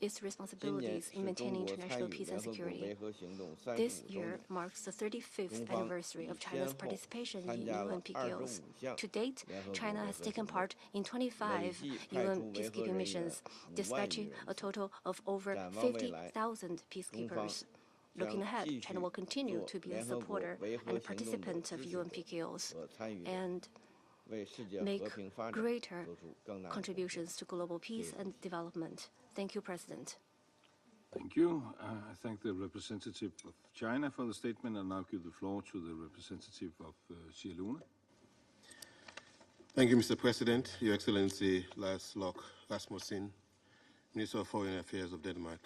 its responsibilities in maintaining international peace and security. This year marks the 35th anniversary of China's participation in UN PKOs. To date, China has taken part in 25 UN peacekeeping missions, dispatching a total of over 50,000 peacekeepers. Looking ahead, China will continue to be a supporter and a participant of UN PKOs and make greater contributions to global peace and development. Thank you, President. Thank you. I thank the representative of China for the statement, and now give the floor to the representative of Sierra Leone. Thank you, Mr. President, Your Excellency Lars Løkke Rasmussen, Minister of Foreign Affairs of Denmark.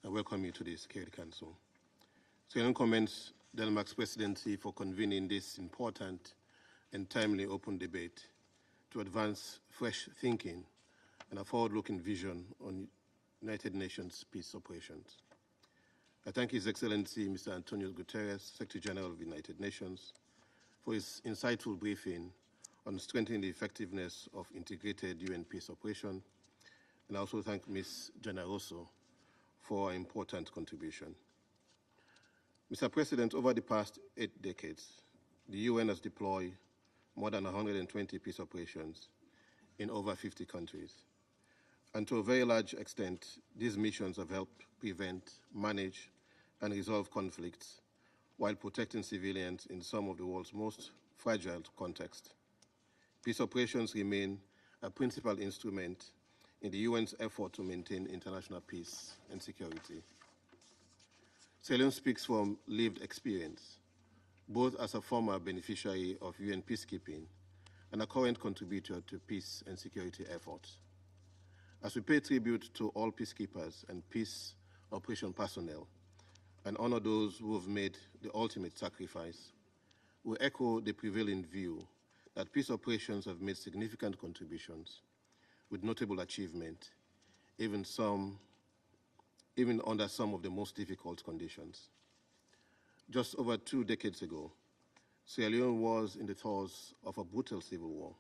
I welcome you to the Security Council. Sierra Leone commends Denmark's presidency for convening this important and timely open debate to advance fresh thinking and a forward-looking vision on United Nations peace operations. I thank His Excellency Mr. Antonio Guterres, Secretary General of the United Nations, for his insightful briefing on strengthening the effectiveness of integrated UN peace operation, and I also thank Ms. Generoso for her important contribution. Mr. President, over the past 8 decades, the UN has deployed more than 120 peace operations in over 50 countries. And to a very large extent, these missions have helped prevent, manage, and resolve conflicts while protecting civilians in some of the world's most fragile contexts. Peace operations remain a principal instrument in the UN's effort to maintain international peace and security. Sierra Leone speaks from lived experience, both as a former beneficiary of UN peacekeeping and a current contributor to peace and security efforts. As we pay tribute to all peacekeepers and peace operation personnel and honor those who have made the ultimate sacrifice, we echo the prevailing view that peace operations have made significant contributions with notable achievement, even under some of the most difficult conditions. Just over 2 decades ago, Sierra Leone was in the throes of a brutal civil war.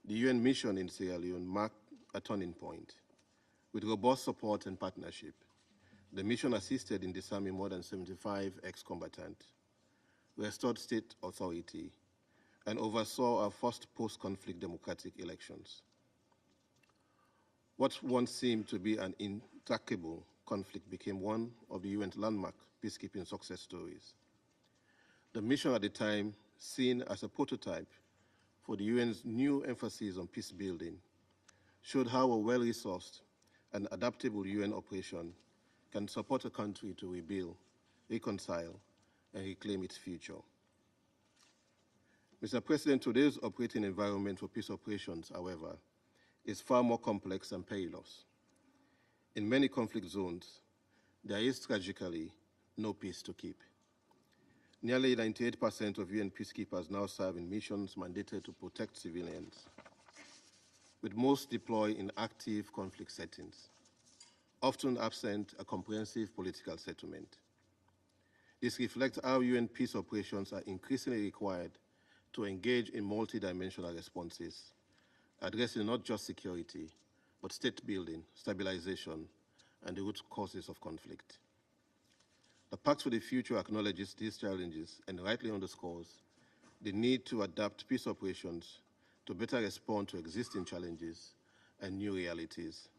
The UN mission in Sierra Leone marked a turning point. With robust support and partnership, the mission assisted in disarming more than 75 ex-combatants, restored state authority, and oversaw our first post-conflict democratic elections. What once seemed to be an intractable conflict became one of the UN's landmark peacekeeping success stories. The mission at the time, seen as a prototype for the UN's new emphasis on peace building, showed how a well-resourced and adaptable UN operation can support a country to rebuild, reconcile, and reclaim its future. Mr. President, today's operating environment for peace operations, however, is far more complex and perilous. In many conflict zones, there is tragically no peace to keep. Nearly 98% of UN peacekeepers now serve in missions mandated to protect civilians, with most deployed in active conflict settings, often absent a comprehensive political settlement. This reflects how UN peace operations are increasingly required to engage in multidimensional responses, addressing not just security, but state building, stabilization, and the root causes of conflict. The Pact for the Future acknowledges these challenges and rightly underscores the need to adapt peace operations to better respond to existing challenges and new realities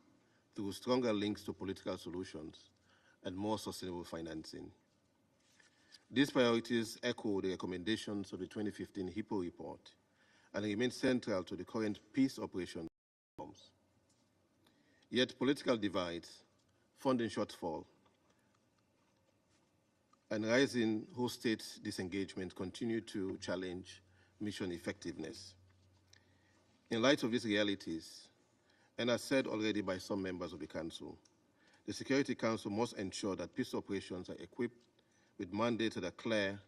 through stronger links to political solutions and more sustainable financing. These priorities echo the recommendations of the 2015 HIPPO report and remain central to the current peace operation reforms. Yet political divides, funding shortfall, and rising host state disengagement continue to challenge mission effectiveness. In light of these realities, and as said already by some members of the Council, the Security Council must ensure that peace operations are equipped with mandates that are clear,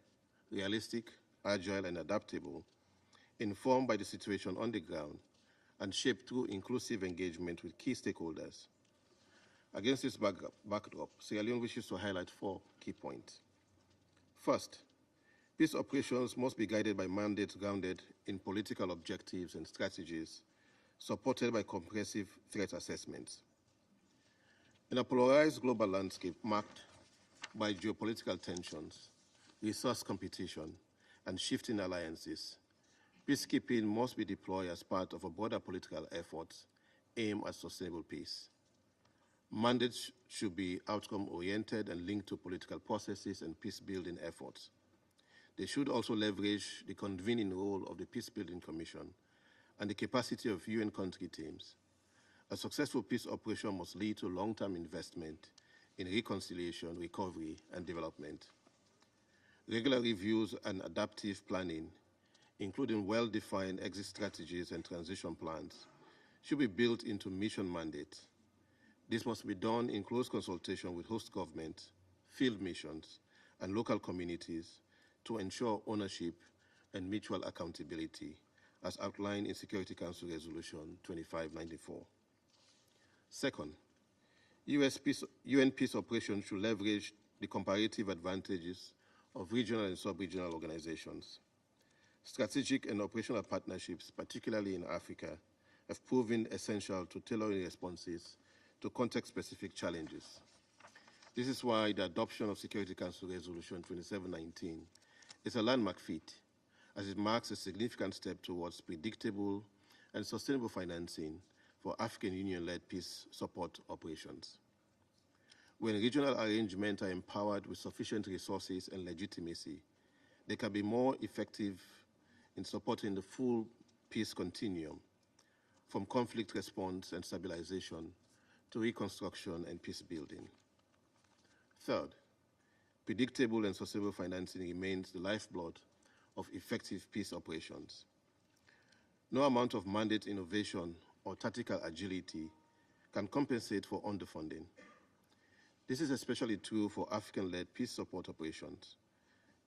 realistic, agile, and adaptable, informed by the situation on the ground, and shaped through inclusive engagement with key stakeholders. Against this backdrop, Sierra Leone wishes to highlight 4 key points. First, peace operations must be guided by mandates grounded in political objectives and strategies, supported by comprehensive threat assessments. In a polarized global landscape marked by geopolitical tensions, resource competition, and shifting alliances, peacekeeping must be deployed as part of a broader political effort aimed at sustainable peace. Mandates should be outcome-oriented and linked to political processes and peace-building efforts. They should also leverage the convening role of the Peacebuilding Commission and the capacity of UN country teams. A successful peace operation must lead to long-term investment in reconciliation, recovery, and development. Regular reviews and adaptive planning, including well-defined exit strategies and transition plans, should be built into mission mandates. This must be done in close consultation with host governments, field missions, and local communities to ensure ownership and mutual accountability, as outlined in Security Council Resolution 2594. Second, UN peace operations should leverage the comparative advantages of regional and sub-regional organizations. Strategic and operational partnerships, particularly in Africa, have proven essential to tailoring responses to context-specific challenges. This is why the adoption of Security Council Resolution 2719 is a landmark feat, as it marks a significant step towards predictable and sustainable financing for African Union-led peace support operations. When regional arrangements are empowered with sufficient resources and legitimacy, they can be more effective in supporting the full peace continuum, from conflict response and stabilization to reconstruction and peace building. Third, predictable and sustainable financing remains the lifeblood of effective peace operations. No amount of mandate innovation or tactical agility can compensate for underfunding. This is especially true for African-led peace support operations,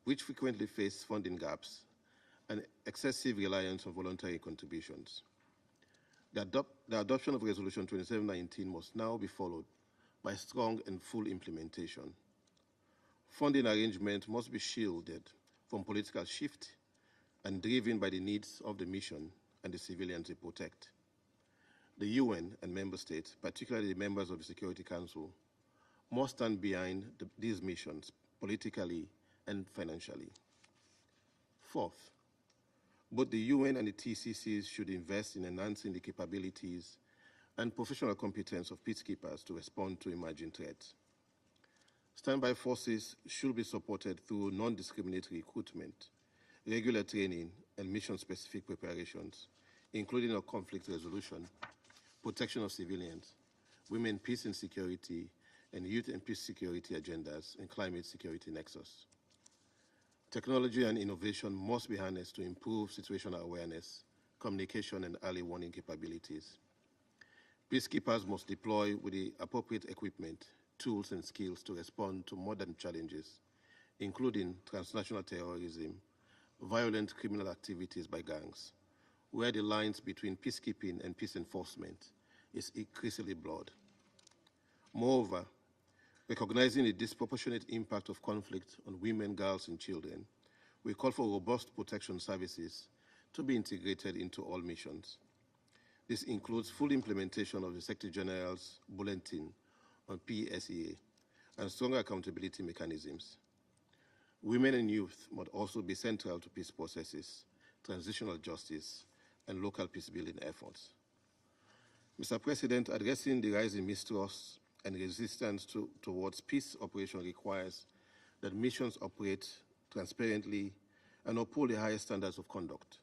which frequently face funding gaps and excessive reliance on voluntary contributions. The adoption of Resolution 2719 must now be followed by strong and full implementation. Funding arrangements must be shielded from political shift and driven by the needs of the mission and the civilians they protect. The UN and member states, particularly the members of the Security Council, must stand behind these missions politically and financially. Fourth, both the UN and the TCCs should invest in enhancing the capabilities and professional competence of peacekeepers to respond to emerging threats. Standby forces should be supported through non-discriminatory recruitment, regular training, and mission-specific preparations, including conflict resolution, protection of civilians, women, peace and security, and youth and peace security agendas, and climate security nexus. Technology and innovation must be harnessed to improve situational awareness, communication, and early warning capabilities. Peacekeepers must deploy with the appropriate equipment, tools, and skills to respond to modern challenges, including transnational terrorism, violent criminal activities by gangs, where the lines between peacekeeping and peace enforcement is increasingly blurred. Moreover, recognizing the disproportionate impact of conflict on women, girls, and children, we call for robust protection services to be integrated into all missions. This includes full implementation of the Secretary General's bulletin on PSEA and stronger accountability mechanisms. Women and youth must also be central to peace processes, transitional justice, and local peace-building efforts. Mr. President, addressing the rising mistrust and resistance towards peace operation requires that missions operate transparently and uphold the highest standards of conduct.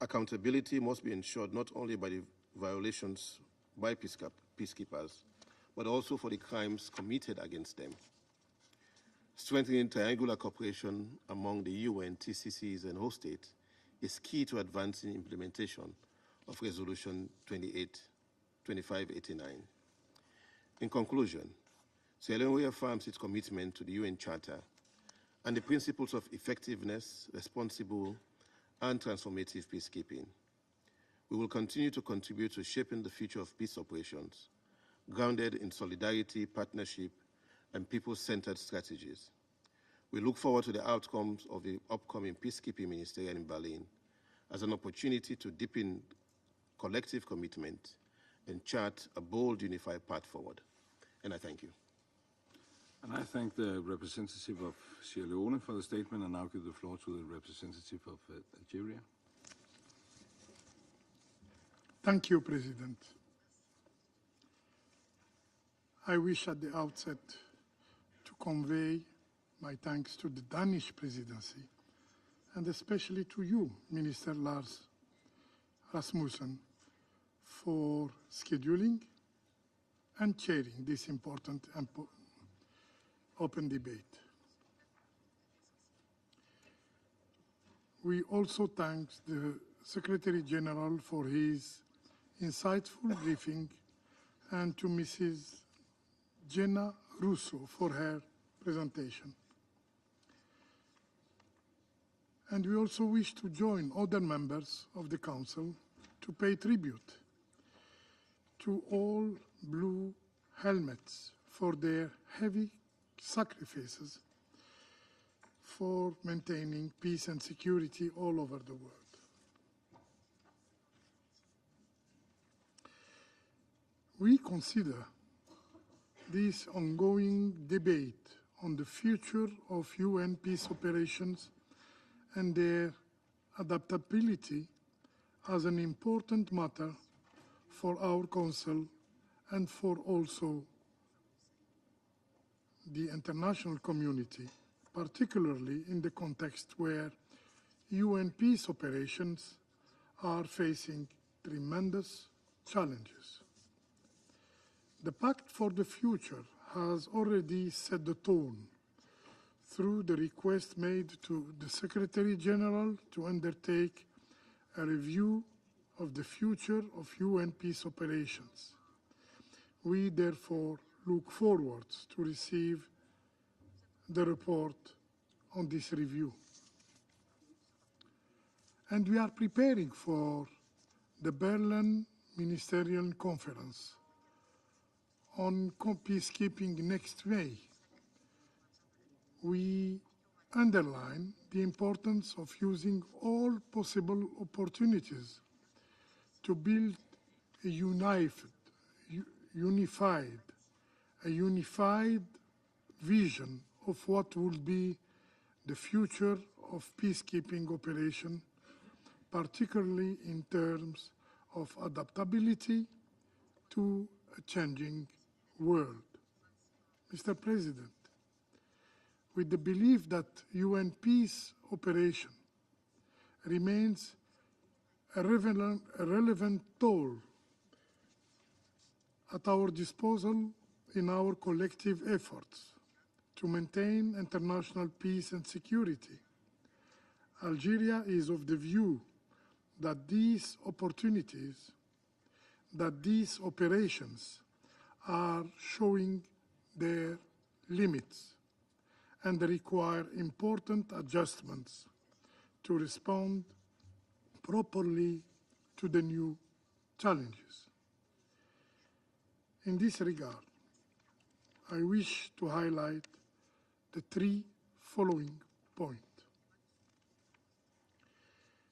Accountability must be ensured not only by the violations by peacekeepers, but also for the crimes committed against them. Strengthening triangular cooperation among the UN, TCCs, and host states is key to advancing implementation of Resolution 2589. In conclusion, Sierra Leone reaffirms its commitment to the UN Charter and the principles of effectiveness, responsible, and transformative peacekeeping. We will continue to contribute to shaping the future of peace operations, grounded in solidarity, partnership, and people-centered strategies. We look forward to the outcomes of the upcoming peacekeeping ministerial in Berlin as an opportunity to deepen collective commitment and chart a bold, unified path forward. And I thank you. And I thank the representative of Sierra Leone for the statement, and now give the floor to the representative of Algeria. Thank you, President. I wish at the outset to convey my thanks to the Danish presidency, and especially to you, Minister Lars Rasmussen, for scheduling and chairing this important and open debate. We also thank the Secretary General for his insightful briefing, and to Mrs. Jenna Russo for her presentation. And we also wish to join other members of the Council to pay tribute to all blue helmets for their heavy sacrifices for maintaining peace and security all over the world. We consider this ongoing debate on the future of UN peace operations and their adaptability as an important matter for our Council and for also the international community, particularly in the context where UN peace operations are facing tremendous challenges. The Pact for the Future has already set the tone through the request made to the Secretary General to undertake a review of the future of UN peace operations. We therefore look forward to receive the report on this review. And we are preparing for the Berlin Ministerial Conference on peacekeeping next May. We underline the importance of using all possible opportunities to build a unified vision of what will be the future of peacekeeping operation, particularly in terms of adaptability to a changing world. Mr. President, with the belief that UN peace operation remains a relevant tool at our disposal in our collective efforts to maintain international peace and security, Algeria is of the view that these opportunities, that these operations are showing their limits and require important adjustments to respond properly to the new challenges. In this regard, I wish to highlight the three following points.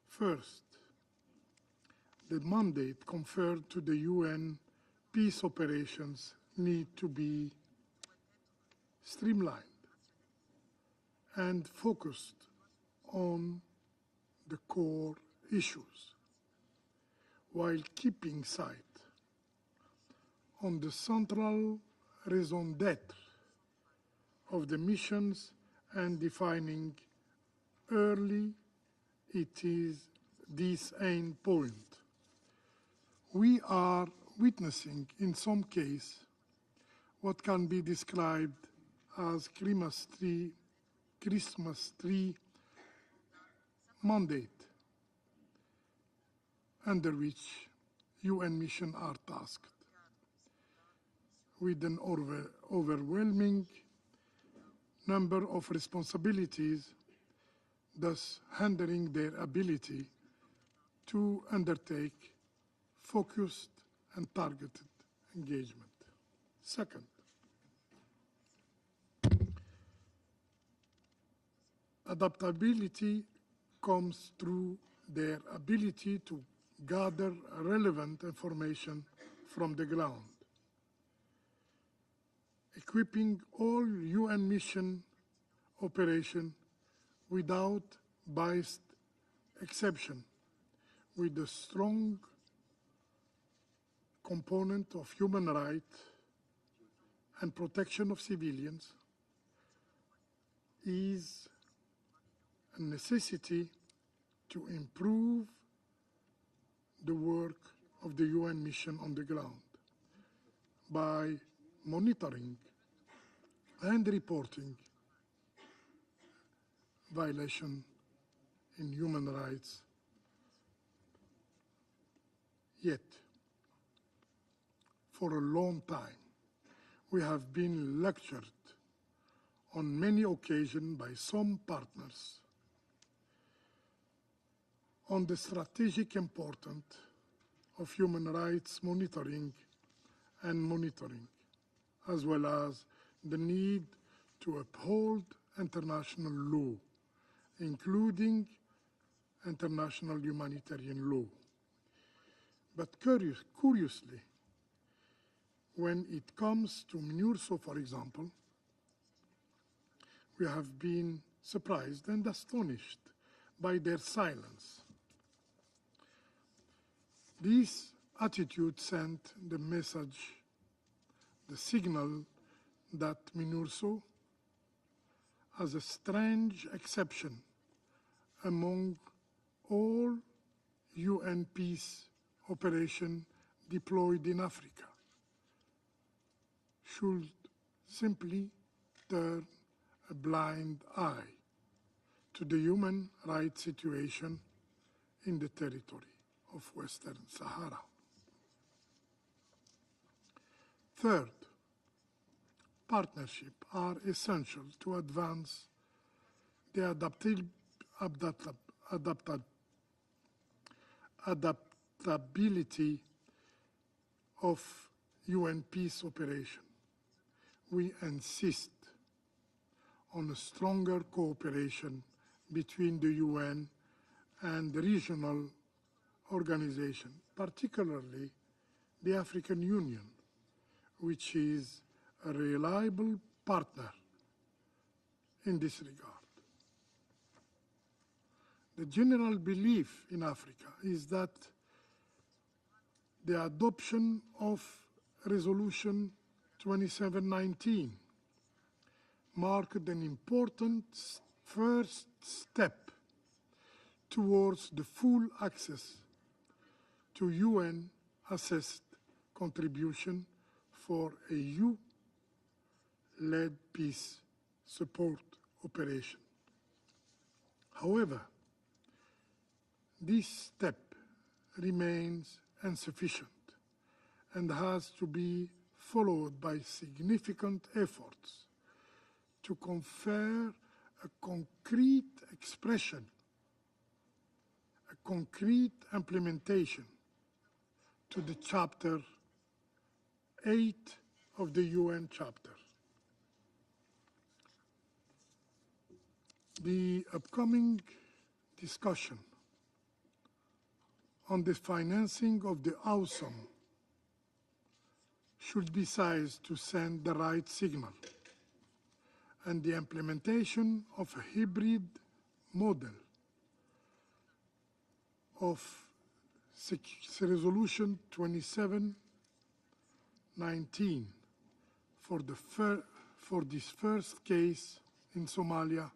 First, the mandate conferred to the UN peace operations need to be streamlined and focused on the core issues, while keeping sight on the central raison d'etre of the missions and defining early this end point. We are witnessing in some cases what can be described as Christmas tree mandate, under which UN missions are tasked with an overwhelming number of responsibilities, thus hindering their ability to undertake focused and targeted engagement. Second, adaptability comes through their ability to gather relevant information from the ground. equipping all UN mission operation without biased exception with a strong component of human rights and protection of civilians is a necessity to improve the work of the UN mission on the ground by monitoring and reporting violation in human rights. Yet, for a long time, we have been lectured on many occasions by some partners on the strategic importance of human rights monitoring, as well as the need to uphold international law, including international humanitarian law. But curiously, when it comes to MINURSO, for example, we have been surprised and astonished by their silence. This attitude sent the message, the signal that MINURSO as a strange exception among all UN peace operations deployed in Africa should simply turn a blind eye to the human rights situation in the territory of Western Sahara. Third, partnerships are essential to advance the adaptability of UN peace operations. We insist on a stronger cooperation between the UN and regional organizations, particularly the African Union, which is a reliable partner in this regard. The general belief in Africa is that the adoption of Resolution 2719 marked an important first step towards the full access to UN-assessed contribution for a EU-led peace support operation. However, this step remains insufficient and has to be followed by significant efforts to confer a concrete expression, a concrete implementation to the Chapter 8 of the UN Charter. The upcoming discussion on the financing of the AWSOM should be sized to send the right signal, and the implementation of a hybrid model of Resolution 2719 for this first case in Somalia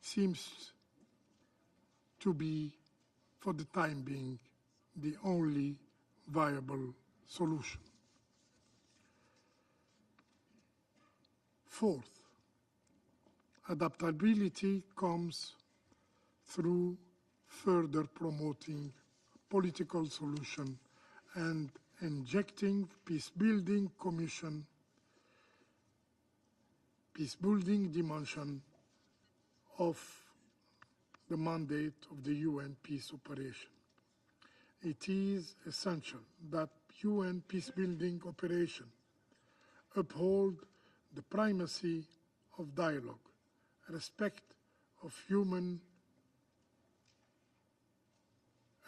seems to be, for the time being, the only viable solution. Fourth, adaptability comes through further promoting political solution and injecting peace-building dimension of the mandate of the UN peace operation. It is essential that UN peace-building operation uphold the primacy of dialogue, respect of human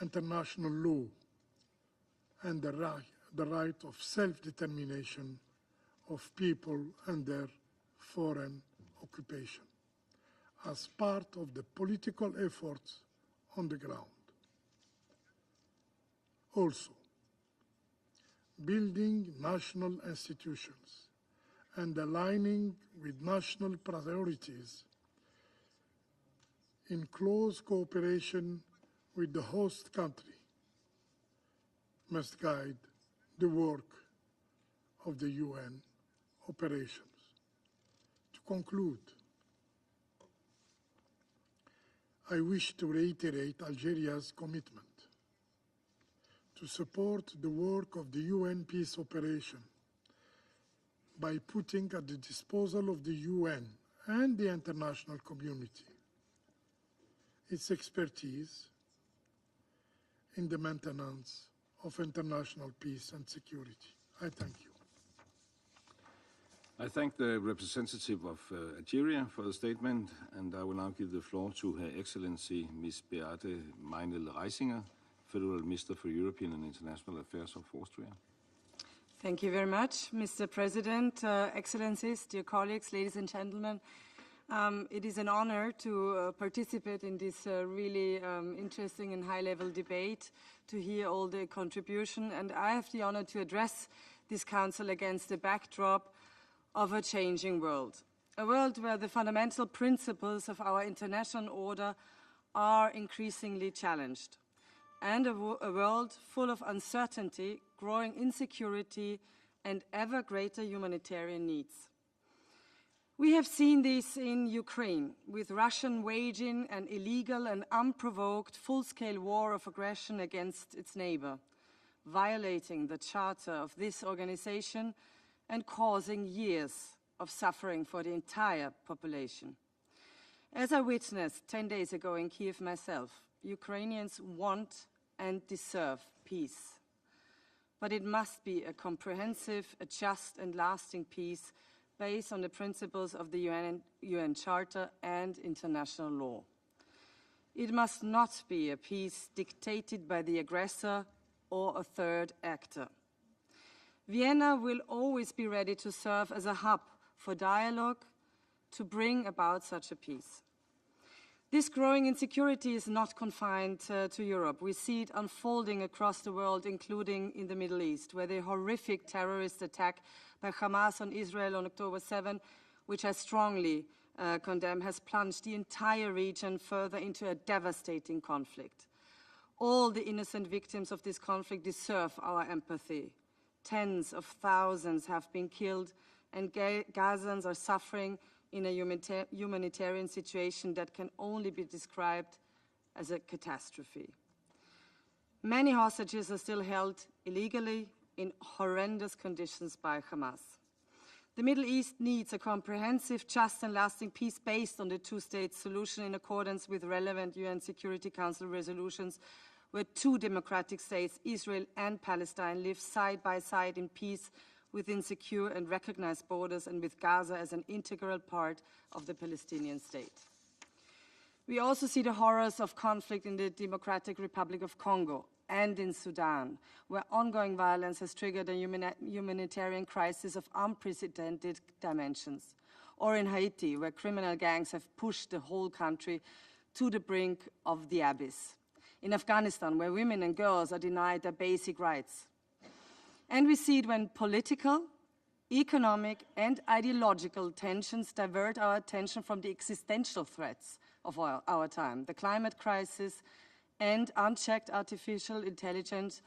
international law, and the right of self-determination of people under foreign occupation as part of the political efforts on the ground. Also, building national institutions and aligning with national priorities in close cooperation with the host country must guide the work of the UN operations. To conclude, I wish to reiterate Algeria's commitment to support the work of the UN peace operation by putting at the disposal of the UN and the international community its expertise in the maintenance of international peace and security. I thank you. I thank the representative of Algeria for the statement, and I will now give the floor to Her Excellency Ms. Beate Meinl-Reisinger, Federal Minister for European and International Affairs of Austria. Thank you very much, Mr. President, Excellencies, dear colleagues, ladies and gentlemen. It is an honor to participate in this really interesting and high-level debate, to hear all the contribution, and I have the honor to address this Council against the backdrop of a changing world. A world where the fundamental principles of our international order are increasingly challenged, and a world full of uncertainty, growing insecurity, and ever greater humanitarian needs. We have seen this in Ukraine, with Russia waging an illegal and unprovoked full-scale war of aggression against its neighbor, violating the charter of this organization and causing years of suffering for the entire population. As I witnessed 10 days ago in Kiev myself, Ukrainians want and deserve peace. But it must be a comprehensive, a just and lasting peace based on the principles of the UN Charter and international law. It must not be a peace dictated by the aggressor or a third actor. Vienna will always be ready to serve as a hub for dialogue to bring about such a peace. This growing insecurity is not confined to Europe. We see it unfolding across the world, including in the Middle East, where the horrific terrorist attack by Hamas on Israel on October 7, which I strongly condemn, has plunged the entire region further into a devastating conflict. All the innocent victims of this conflict deserve our empathy. Tens of thousands have been killed, and Gazans are suffering in a humanitarian situation that can only be described as a catastrophe. Many hostages are still held illegally in horrendous conditions by Hamas. The Middle East needs a comprehensive, just and lasting peace based on the two-state solution in accordance with relevant UN Security Council resolutions, where two democratic states, Israel and Palestine, live side by side in peace within secure and recognized borders, and with Gaza as an integral part of the Palestinian state. We also see the horrors of conflict in the Democratic Republic of Congo and in Sudan, where ongoing violence has triggered a humanitarian crisis of unprecedented dimensions, or in Haiti, where criminal gangs have pushed the whole country to the brink of the abyss. In Afghanistan, where women and girls are denied their basic rights. And we see it when political, economic, and ideological tensions divert our attention from the existential threats of our time, the climate crisis and unchecked artificial intelligence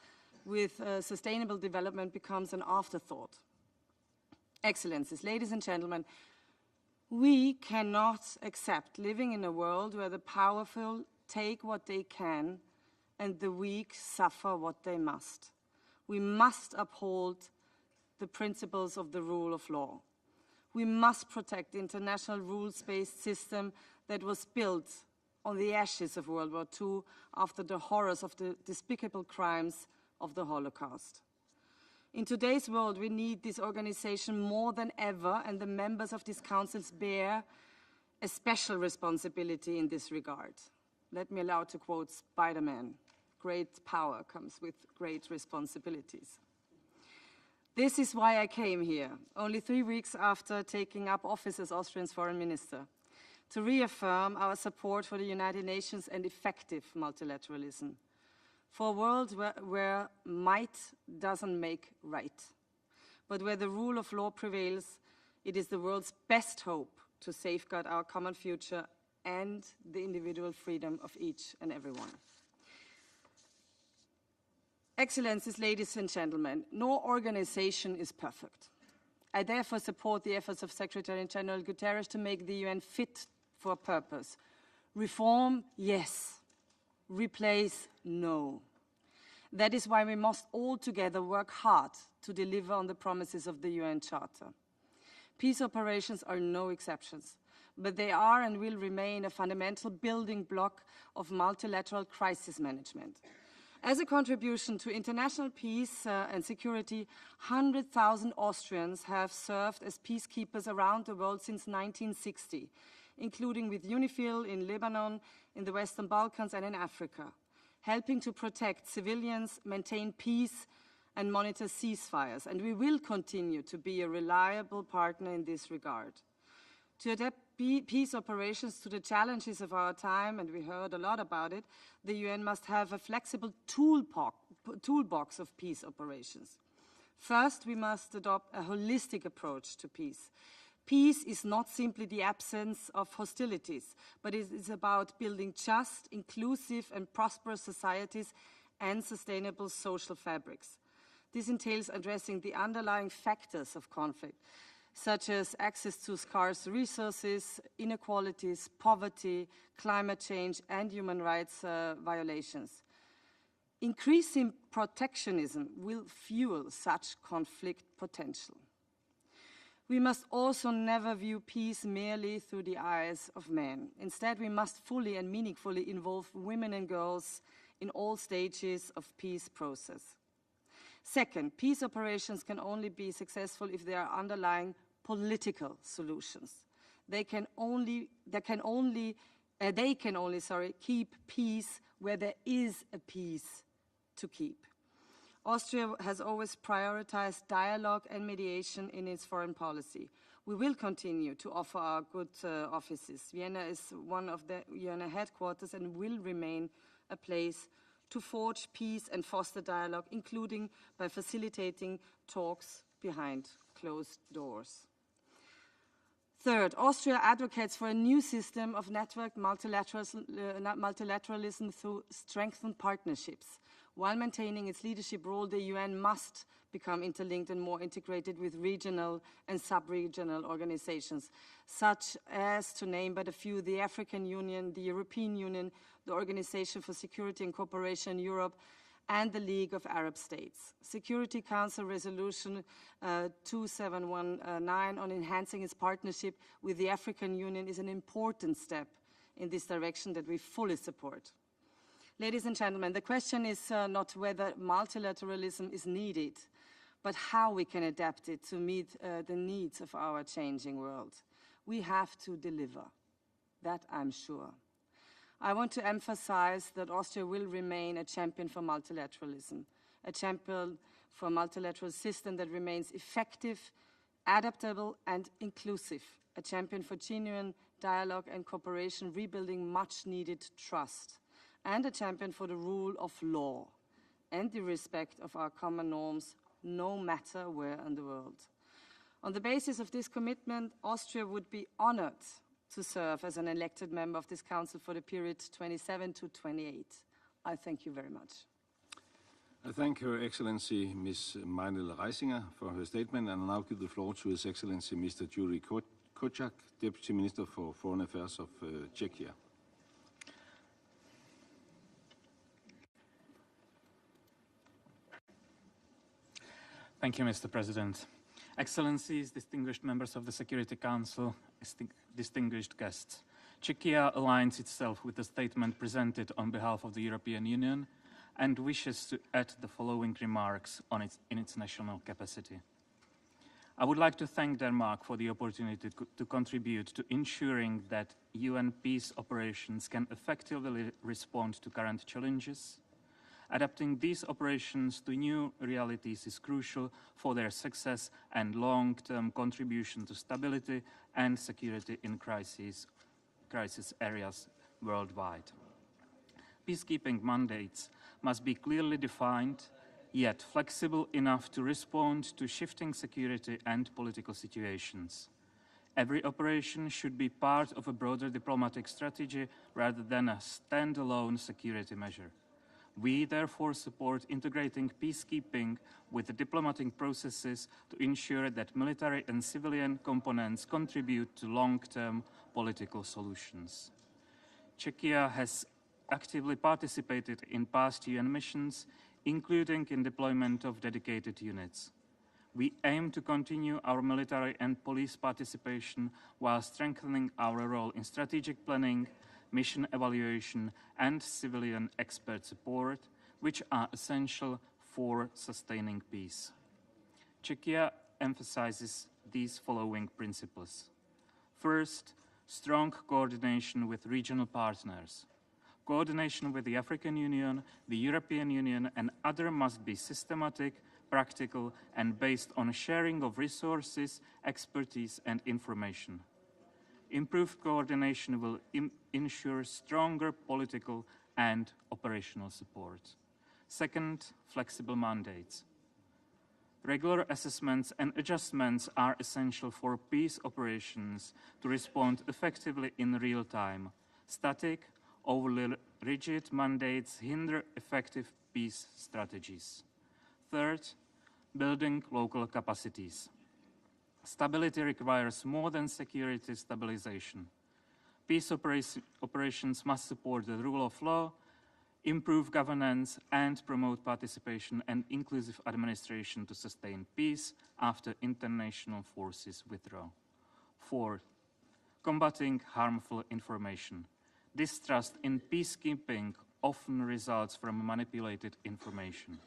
with sustainable development becomes an afterthought. Excellencies, ladies and gentlemen, we cannot accept living in a world where the powerful take what they can and the weak suffer what they must. We must uphold the principles of the rule of law. We must protect the international rules-based system that was built on the ashes of World War II after the horrors of the despicable crimes of the Holocaust. In today's world, we need this organization more than ever, and the members of these councils bear a special responsibility in this regard. Let me allow to quote Spider-Man, "Great power comes with great responsibilities." This is why I came here, only 3 weeks after taking up office as Austria's foreign minister, to reaffirm our support for the United Nations and effective multilateralism, for a world where might doesn't make right, but where the rule of law prevails. It is the world's best hope to safeguard our common future and the individual freedom of each and every one. Excellencies, ladies and gentlemen, no organization is perfect. I therefore support the efforts of Secretary-General Guterres to make the UN fit for purpose. Reform, yes. Replace, no. That is why we must all together work hard to deliver on the promises of the UN Charter. Peace operations are no exceptions, but they are and will remain a fundamental building block of multilateral crisis management. As a contribution to international peace and security, 100,000 Austrians have served as peacekeepers around the world since 1960, including with UNIFIL in Lebanon, in the Western Balkans and in Africa, helping to protect civilians, maintain peace and monitor ceasefires. And we will continue to be a reliable partner in this regard. To adapt peace operations to the challenges of our time, and we heard a lot about it, the UN must have a flexible toolbox of peace operations. First, we must adopt a holistic approach to peace. Peace is not simply the absence of hostilities, but it is about building just, inclusive and prosperous societies and sustainable social fabrics. This entails addressing the underlying factors of conflict, such as access to scarce resources, inequalities, poverty, climate change, and human rights violations. Increasing protectionism will fuel such conflict potential. We must also never view peace merely through the eyes of men. Instead, we must fully and meaningfully involve women and girls in all stages of peace process. Second, peace operations can only be successful if there are underlying political solutions. They can only keep peace where there is a peace to keep. Austria has always prioritized dialogue and mediation in its foreign policy. We will continue to offer our good offices. Vienna is one of the UN headquarters and will remain a place to forge peace and foster dialogue, including by facilitating talks behind closed doors. Third, Austria advocates for a new system of networked multilateralism through strengthened partnerships. While maintaining its leadership role, the UN must become interlinked and more integrated with regional and sub-regional organizations, such as, to name but a few, the African Union, the European Union, the Organization for Security and Cooperation in Europe, and the League of Arab States. Security Council Resolution 2719 on enhancing its partnership with the African Union is an important step in this direction that we fully support. Ladies and gentlemen, the question is not whether multilateralism is needed, but how we can adapt it to meet the needs of our changing world. We have to deliver, that I'm sure. I want to emphasize that Austria will remain a champion for multilateralism, a champion for a multilateral system that remains effective, adaptable and inclusive, a champion for genuine dialogue and cooperation, rebuilding much needed trust, and a champion for the rule of law and the respect of our common norms, no matter where in the world. On the basis of this commitment, Austria would be honored to serve as an elected member of this Council for the period 27 to 28. I thank you very much. I thank Her Excellency Ms. Meinl Reisinger for her statement, and I now give the floor to His Excellency Mr. Juri Kočak, Deputy Minister for Foreign Affairs of Czechia. Thank you, Mr. President. Excellencies, distinguished members of the Security Council, distinguished guests. Czechia aligns itself with the statement presented on behalf of the European Union and wishes to add the following remarks in its national capacity. I would like to thank Denmark for the opportunity to contribute to ensuring that UN peace operations can effectively respond to current challenges Adapting these operations to new realities is crucial for their success and long-term contribution to stability and security in crisis areas worldwide. Peacekeeping mandates must be clearly defined, yet flexible enough to respond to shifting security and political situations. Every operation should be part of a broader diplomatic strategy rather than a standalone security measure. We therefore support integrating peacekeeping with the diplomatic processes to ensure that military and civilian components contribute to long-term political solutions. Czechia has actively participated in past UN missions, including in deployment of dedicated units. We aim to continue our military and police participation while strengthening our role in strategic planning, mission evaluation, and civilian expert support, which are essential for sustaining peace. Czechia emphasizes these following principles. First, strong coordination with regional partners. Coordination with the African Union, the European Union, and others must be systematic, practical, and based on sharing of resources, expertise, and information. Improved coordination will ensure stronger political and operational support. Second, flexible mandates. Regular assessments and adjustments are essential for peace operations to respond effectively in real time. Static, overly rigid mandates hinder effective peace strategies. Third, building local capacities. Stability requires more than security stabilization. Peace operations must support the rule of law, improve governance, and promote participation and inclusive administration to sustain peace after international forces withdraw. Fourth, combating harmful information. Distrust in peacekeeping often results from manipulated information.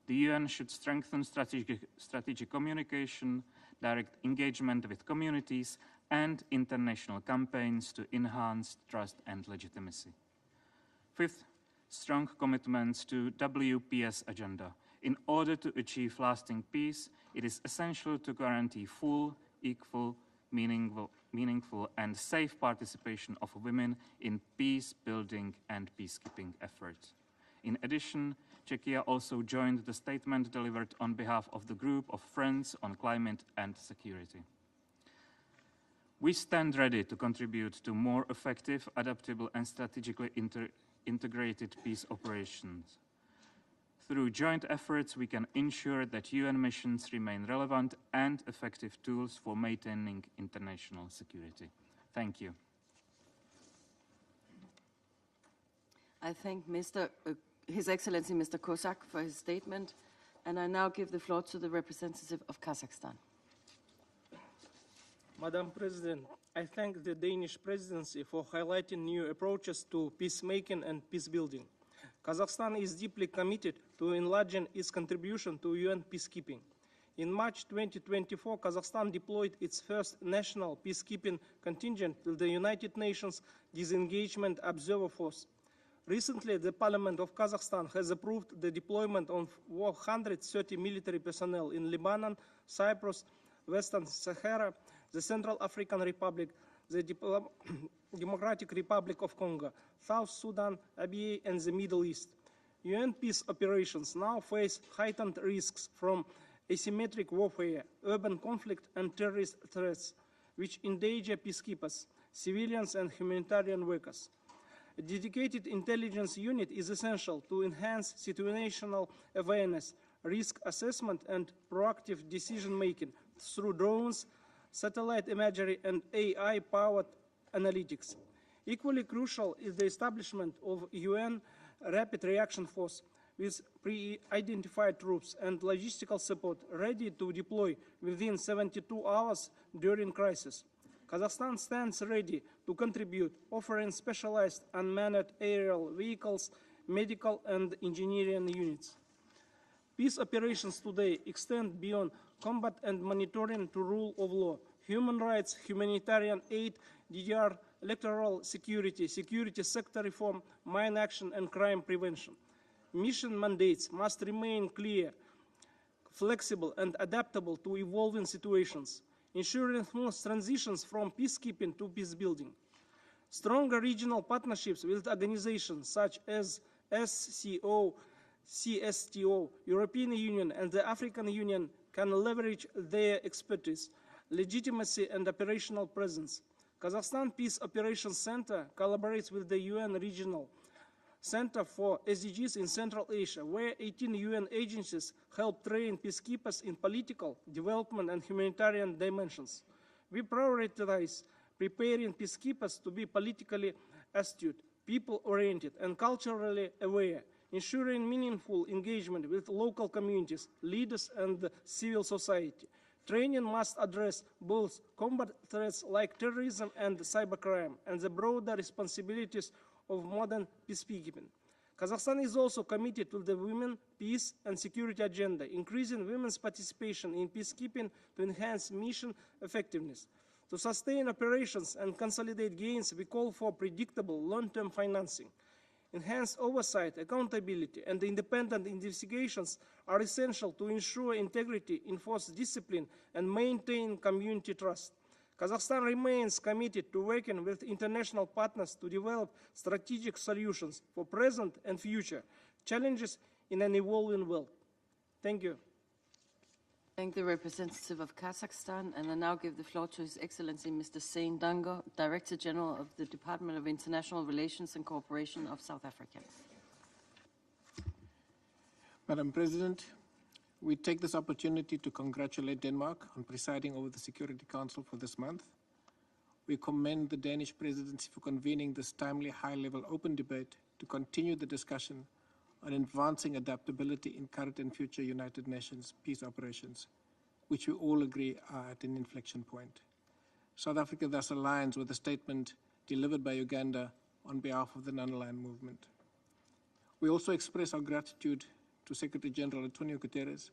The UN should strengthen strategic communication, direct engagement with communities, and international campaigns to enhance trust and legitimacy. Fifth, strong commitments to WPS agenda. In order to achieve lasting peace, it is essential to guarantee full, equal, meaningful and safe participation of women in peace-building and peacekeeping efforts. In addition, Czechia also joined the statement delivered on behalf of the Group of Friends on Climate and Security. We stand ready to contribute to more effective, adaptable, and strategically integrated peace operations. Through joint efforts, we can ensure that UN missions remain relevant and effective tools for maintaining international security. Thank you. I thank His Excellency Mr. Kozak for his statement, and I now give the floor to the representative of Kazakhstan. Madam President, I thank the Danish presidency for highlighting new approaches to peacemaking and peace building. Kazakhstan is deeply committed to enlarging its contribution to UN peacekeeping. In March 2024, Kazakhstan deployed its first national peacekeeping contingent to the United Nations Disengagement Observer Force. Recently, the Parliament of Kazakhstan has approved the deployment of 130 military personnel in Lebanon, Cyprus, Western Sahara, the Central African Republic, the Democratic Republic of Congo, South Sudan, Abyei, and the Middle East. UN peace operations now face heightened risks from asymmetric warfare, urban conflict, and terrorist threats, which endanger peacekeepers, civilians, and humanitarian workers. A dedicated intelligence unit is essential to enhance situational awareness, risk assessment, and proactive decision-making through drones, satellite imagery, and AI-powered analytics. Equally crucial is the establishment of UN Rapid Reaction Force with pre-identified troops and logistical support ready to deploy within 72 hours during crisis. Kazakhstan stands ready to contribute, offering specialized unmanned aerial vehicles, medical and engineering units. Peace operations today extend beyond combat and monitoring to rule of law, human rights, humanitarian aid, DDR, electoral security, security sector reform, mine action, and crime prevention. mission mandates must remain clear, flexible, and adaptable to evolving situations, ensuring smooth transitions from peacekeeping to peacebuilding. Stronger regional partnerships with organizations such as SCO, CSTO, European Union, and the African Union can leverage their expertise, legitimacy, and operational presence. Kazakhstan Peace Operations Center collaborates with the UN Regional Center for SDGs in Central Asia, where 18 UN agencies help train peacekeepers in political, development, and humanitarian dimensions. We prioritize preparing peacekeepers to be politically astute, people-oriented, and culturally aware, ensuring meaningful engagement with local communities, leaders, and civil society. Training must address both combat threats like terrorism and cybercrime, and the broader responsibilities of modern peacekeeping. Kazakhstan is also committed to the women, peace, and security agenda, increasing women's participation in peacekeeping to enhance mission effectiveness. To sustain operations and consolidate gains, we call for predictable long-term financing. Enhanced oversight, accountability, and independent investigations are essential to ensure integrity, enforce discipline, and maintain community trust. Kazakhstan remains committed to working with international partners to develop strategic solutions for present and future challenges in an evolving world. Thank you. Thank the representative of Kazakhstan, and I now give the floor to His Excellency Mr. Sein Dango, Director General of the Department of International Relations and Cooperation of South Africa. Madam President, we take this opportunity to congratulate Denmark on presiding over the Security Council for this month. We commend the Danish presidency for convening this timely high-level open debate to continue the discussion on advancing adaptability in current and future United Nations peace operations, which we all agree are at an inflection point. South Africa thus aligns with the statement delivered by Uganda on behalf of the non-aligned movement. We also express our gratitude to Secretary General Antonio Guterres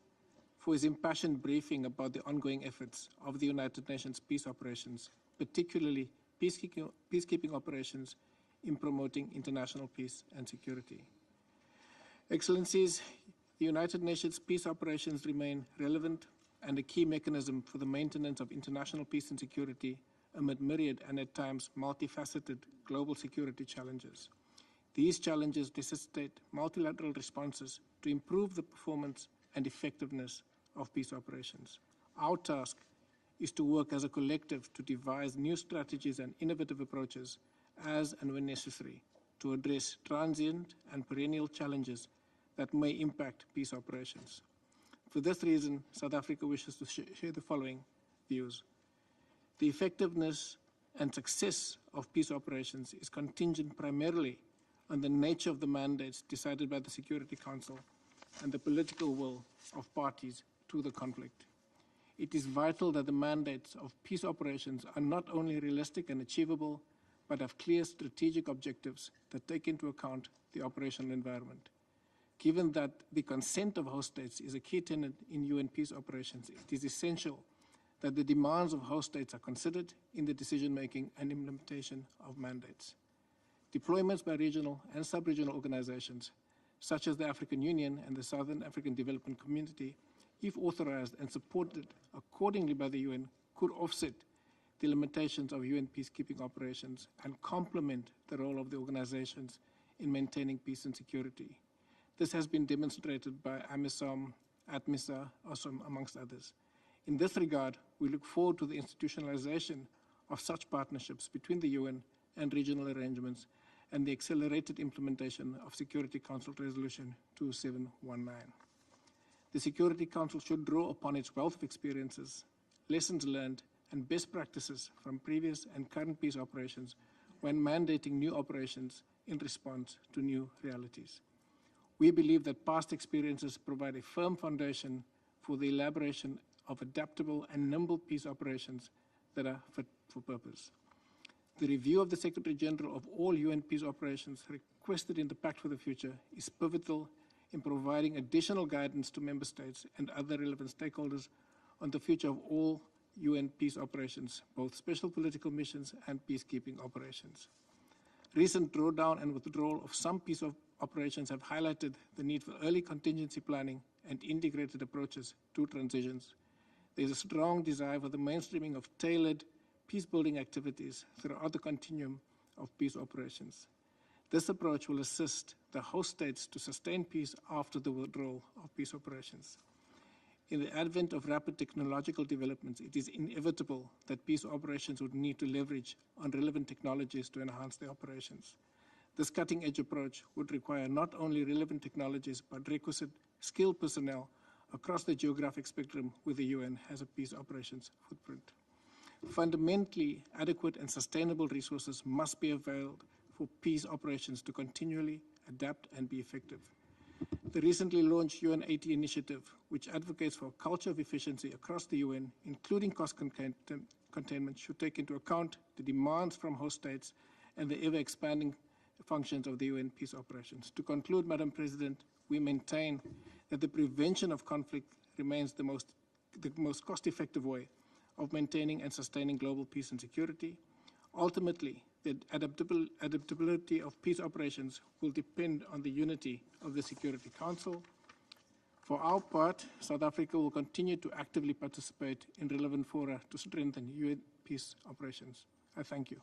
for his impassioned briefing about the ongoing efforts of the United Nations peace operations, particularly peacekeeping operations in promoting international peace and security. Excellencies, the United Nations peace operations remain relevant and a key mechanism for the maintenance of international peace and security amid myriad and at times multifaceted global security challenges. These challenges necessitate multilateral responses to improve the performance and effectiveness of peace operations. Our task is to work as a collective to devise new strategies and innovative approaches as and when necessary to address transient and perennial challenges that may impact peace operations. For this reason, South Africa wishes to share the following views. The effectiveness and success of peace operations is contingent primarily on the nature of the mandates decided by the Security Council and the political will of parties to the conflict. It is vital that the mandates of peace operations are not only realistic and achievable, but have clear strategic objectives that take into account the operational environment. Given that the consent of host states is a key tenet in UN peace operations, it is essential that the demands of host states are considered in the decision-making and implementation of mandates. Deployments by regional and sub-regional organizations, such as the African Union and the Southern African Development Community, if authorized and supported accordingly by the UN, could offset the limitations of UN peacekeeping operations and complement the role of the organizations in maintaining peace and security. This has been demonstrated by AMISOM, ATMISA, OSOM, amongst others. In this regard, we look forward to the institutionalization of such partnerships between the UN and regional arrangements and the accelerated implementation of Security Council Resolution 2719. The Security Council should draw upon its wealth of experiences, lessons learned, and best practices from previous and current peace operations when mandating new operations in response to new realities. We believe that past experiences provide a firm foundation for the elaboration of adaptable and nimble peace operations that are fit for purpose. The review of the Secretary General of all UN peace operations requested in the Pact for the Future is pivotal in providing additional guidance to member states and other relevant stakeholders on the future of all UN peace operations, both special political missions and peacekeeping operations. Recent drawdown and withdrawal of some peace operations have highlighted the need for early contingency planning and integrated approaches to transitions. There is a strong desire for the mainstreaming of tailored peace-building activities throughout the continuum of peace operations. This approach will assist the host states to sustain peace after the withdrawal of peace operations. In the advent of rapid technological developments, it is inevitable that peace operations would need to leverage on relevant technologies to enhance their operations. This cutting-edge approach would require not only relevant technologies, but requisite skilled personnel across the geographic spectrum where the UN has a peace operations footprint. Fundamentally, adequate and sustainable resources must be availed for peace operations to continually adapt and be effective. The recently launched UN80 initiative, which advocates for a culture of efficiency across the UN, including cost containment, should take into account the demands from host states and the ever-expanding functions of the UN peace operations. To conclude, Madam President, we maintain that the prevention of conflict remains the most cost-effective way of maintaining and sustaining global peace and security. Ultimately, the adaptability of peace operations will depend on the unity of the Security Council. For our part, South Africa will continue to actively participate in relevant fora to strengthen UN peace operations. I thank you.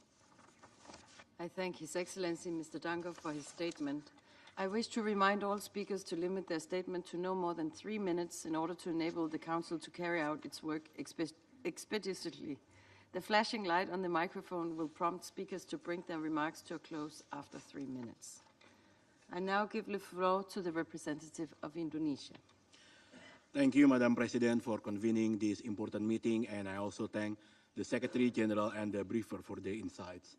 I thank His Excellency Mr. Dango for his statement. I wish to remind all speakers to limit their statement to no more than 3 minutes in order to enable the Council to carry out its work expeditiously. The flashing light on the microphone will prompt speakers to bring their remarks to a close after 3 minutes. I now give the floor to the representative of Indonesia. Thank you, Madam President, for convening this important meeting, and I also thank the Secretary General and the briefer for their insights.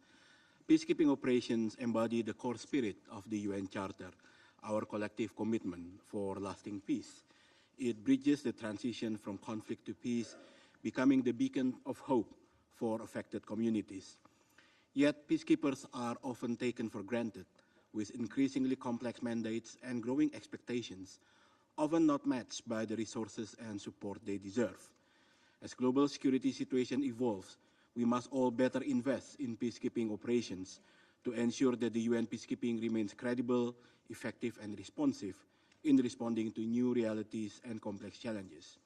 Peacekeeping operations embody the core spirit of the UN Charter, our collective commitment for lasting peace. It bridges the transition from conflict to peace, becoming the beacon of hope for affected communities. Yet, peacekeepers are often taken for granted, with increasingly complex mandates and growing expectations, often not matched by the resources and support they deserve. As global security situation evolves, we must all better invest in peacekeeping operations to ensure that the UN peacekeeping remains credible, effective, and responsive in responding to new realities and complex challenges.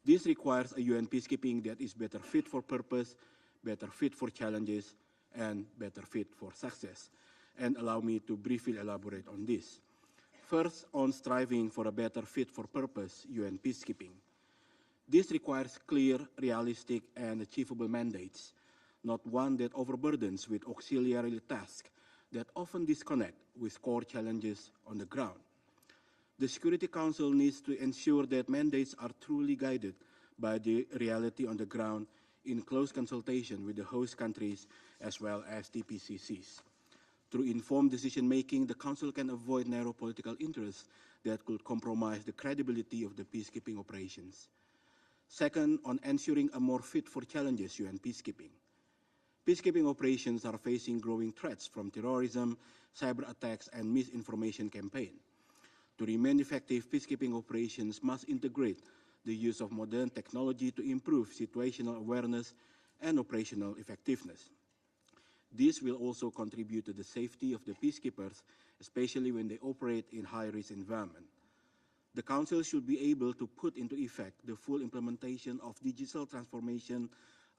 This requires a UN peacekeeping that is better fit for purpose, better fit for challenges, and better fit for success. And allow me to briefly elaborate on this. First, on striving for a better fit for purpose UN peacekeeping. This requires clear, realistic, and achievable mandates, not one that overburdens with auxiliary tasks that often disconnect with core challenges on the ground. The Security Council needs to ensure that mandates are truly guided by the reality on the ground in close consultation with the host countries as well as the PCCs. Through informed decision-making, the Council can avoid narrow political interests that could compromise the credibility of the peacekeeping operations. Second, on ensuring a more fit for challenges UN peacekeeping. Peacekeeping operations are facing growing threats from terrorism, cyber attacks, and misinformation campaigns. To remain effective, peacekeeping operations must integrate the use of modern technology to improve situational awareness and operational effectiveness. This will also contribute to the safety of the peacekeepers, especially when they operate in high-risk environments. The Council should be able to put into effect the full implementation of digital transformation,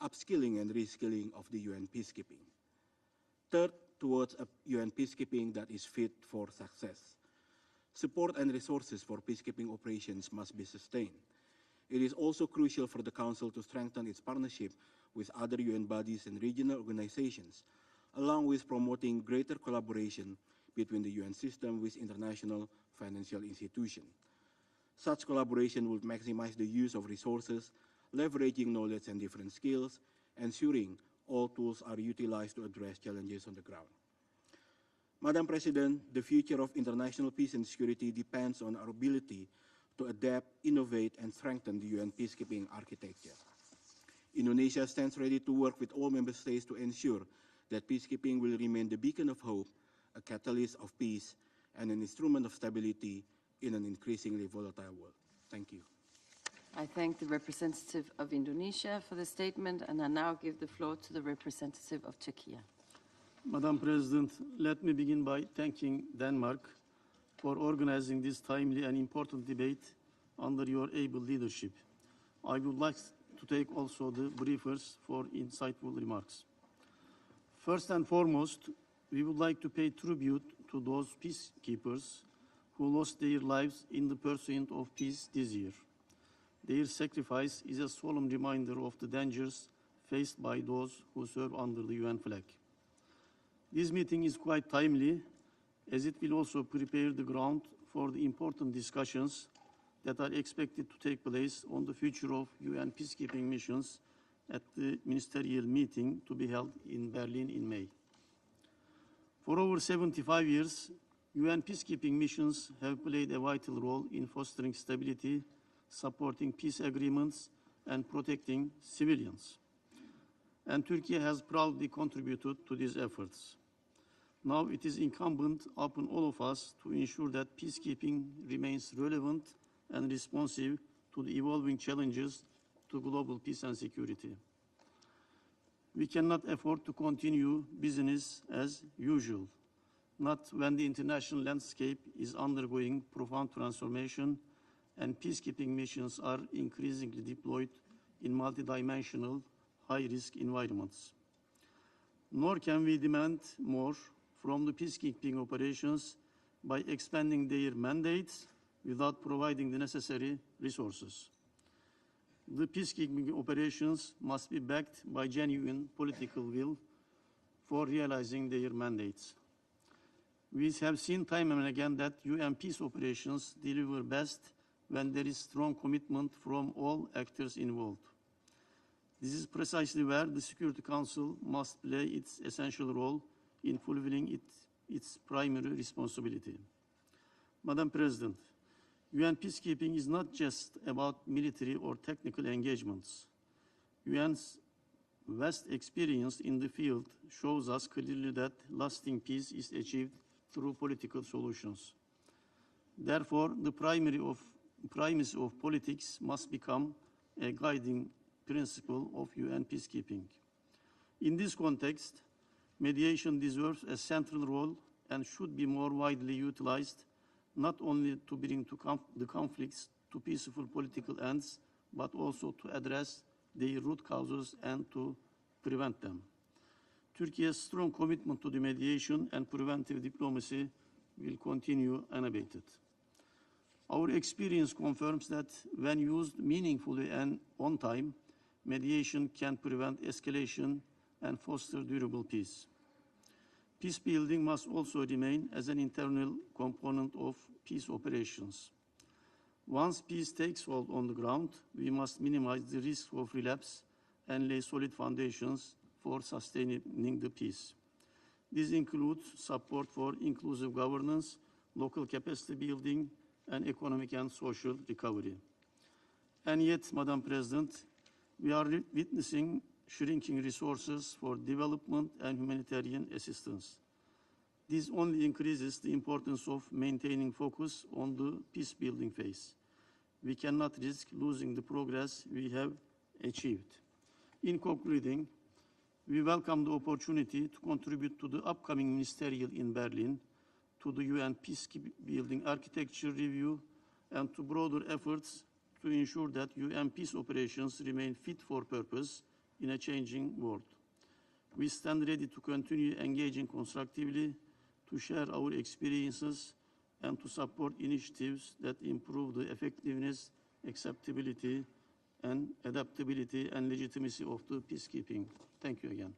upskilling, and reskilling of the UN peacekeeping. Third, towards a UN peacekeeping that is fit for success. Support and resources for peacekeeping operations must be sustained. It is also crucial for the Council to strengthen its partnership with other UN bodies and regional organizations, along with promoting greater collaboration between the UN system with international financial institutions. Such collaboration will maximize the use of resources, leveraging knowledge and different skills, ensuring all tools are utilized to address challenges on the ground. Madam President, the future of international peace and security depends on our ability to adapt, innovate, and strengthen the UN peacekeeping architecture. Indonesia stands ready to work with all member states to ensure that peacekeeping will remain the beacon of hope, a catalyst of peace, and an instrument of stability in an increasingly volatile world. Thank you. I thank the representative of Indonesia for the statement, and I now give the floor to the representative of Czechia. Madam President, let me begin by thanking Denmark for organizing this timely and important debate under your able leadership. I would like to take also the briefers for insightful remarks. First and foremost, we would like to pay tribute to those peacekeepers who lost their lives in the pursuit of peace this year. Their sacrifice is a solemn reminder of the dangers faced by those who serve under the UN flag. This meeting is quite timely, as it will also prepare the ground for the important discussions that are expected to take place on the future of UN peacekeeping missions at the ministerial meeting to be held in Berlin in May. For over 75 years, UN peacekeeping missions have played a vital role in fostering stability, supporting peace agreements, and protecting civilians. And Turkey has proudly contributed to these efforts. Now it is incumbent upon all of us to ensure that peacekeeping remains relevant and responsive to the evolving challenges to global peace and security. We cannot afford to continue business as usual, not when the international landscape is undergoing profound transformation and peacekeeping missions are increasingly deployed in multidimensional, high-risk environments. Nor can we demand more from the peacekeeping operations by expanding their mandates without providing the necessary resources. The peacekeeping operations must be backed by genuine political will for realizing their mandates. We have seen time and again that UN peace operations deliver best when there is strong commitment from all actors involved. This is precisely where the Security Council must play its essential role in fulfilling its primary responsibility. Madam President, UN peacekeeping is not just about military or technical engagements. UN's vast experience in the field shows us clearly that lasting peace is achieved through political solutions. Therefore, the premise of politics must become a guiding principle of UN peacekeeping. In this context, mediation deserves a central role and should be more widely utilized, not only to bring the conflicts to peaceful political ends, but also to address their root causes and to prevent them. Turkey's strong commitment to the mediation and preventive diplomacy will continue unabated. Our experience confirms that when used meaningfully and on time, mediation can prevent escalation and foster durable peace. Peace building must also remain as an internal component of peace operations. Once peace takes hold on the ground, we must minimize the risk of relapse and lay solid foundations for sustaining the peace. This includes support for inclusive governance, local capacity building, and economic and social recovery. And yet, Madam President, we are witnessing shrinking resources for development and humanitarian assistance. This only increases the importance of maintaining focus on the peace-building phase. We cannot risk losing the progress we have achieved. In concluding, we welcome the opportunity to contribute to the upcoming ministerial in Berlin, to the UN peacebuilding architecture review, and to broader efforts to ensure that UN peace operations remain fit for purpose in a changing world. We stand ready to continue engaging constructively, to share our experiences, and to support initiatives that improve the effectiveness, acceptability, and adaptability and legitimacy of the peacekeeping. Thank you again.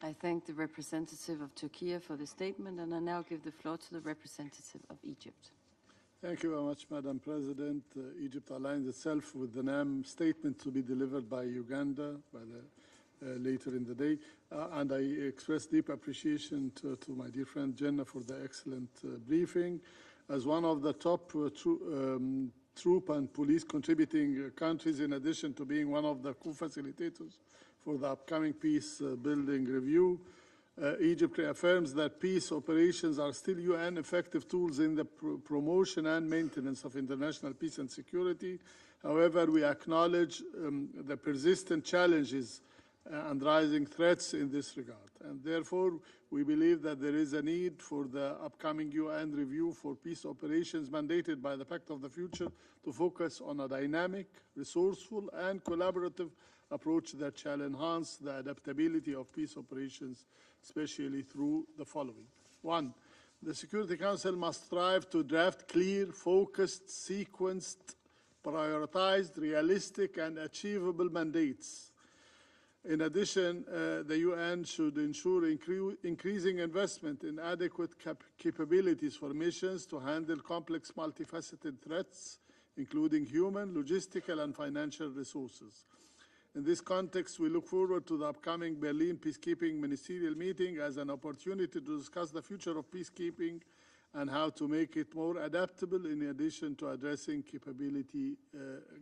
I thank the representative of Turkey for the statement, and I now give the floor to the representative of Egypt. Thank you very much, Madam President. Egypt aligns itself with the NAM statement to be delivered by Uganda later in the day. And I express deep appreciation to my dear friend Jenna for the excellent briefing. As one of the top troop and police contributing countries, in addition to being one of the co-facilitators for the upcoming peace building review, Egypt reaffirms that peace operations are still UN effective tools in the promotion and maintenance of international peace and security. However, we acknowledge the persistent challenges and rising threats in this regard. And therefore, we believe that there is a need for the upcoming UN review for peace operations mandated by the Pact of the Future to focus on a dynamic, resourceful, and collaborative approach that shall enhance the adaptability of peace operations, especially through the following. 1. The Security Council must strive to draft clear, focused, sequenced, prioritized, realistic, and achievable mandates. In addition, the UN should ensure increasing investment in adequate capabilities for missions to handle complex, multifaceted threats, including human, logistical, and financial resources. In this context, we look forward to the upcoming Berlin Peacekeeping Ministerial Meeting as an opportunity to discuss the future of peacekeeping and how to make it more adaptable in addition to addressing capability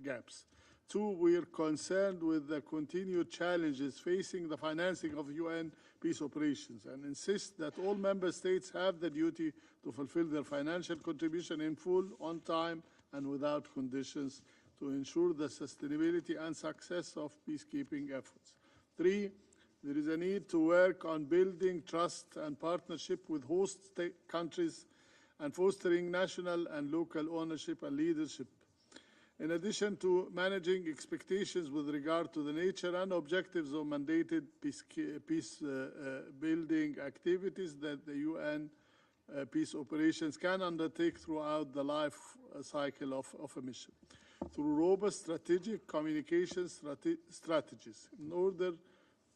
gaps. 2, we are concerned with the continued challenges facing the financing of UN peace operations and insist that all member states have the duty to fulfill their financial contribution in full, on time, and without conditions to ensure the sustainability and success of peacekeeping efforts. 3, there is a need to work on building trust and partnership with host countries and fostering national and local ownership and leadership. In addition to managing expectations with regard to the nature and objectives of mandated peace building activities that the UN peace operations can undertake throughout the life cycle of a mission, through robust strategic communication strategies in order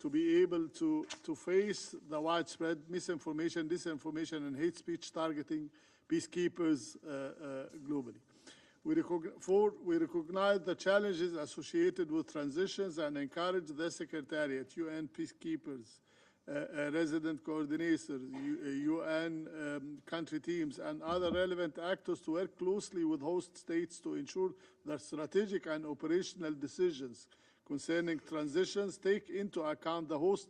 to be able to face the widespread misinformation, disinformation, and hate speech targeting peacekeepers globally. 4, we recognize the challenges associated with transitions and encourage the Secretariat, UN peacekeepers, resident coordinators, UN country teams, and other relevant actors to work closely with host states to ensure that strategic and operational decisions concerning transitions take into account the host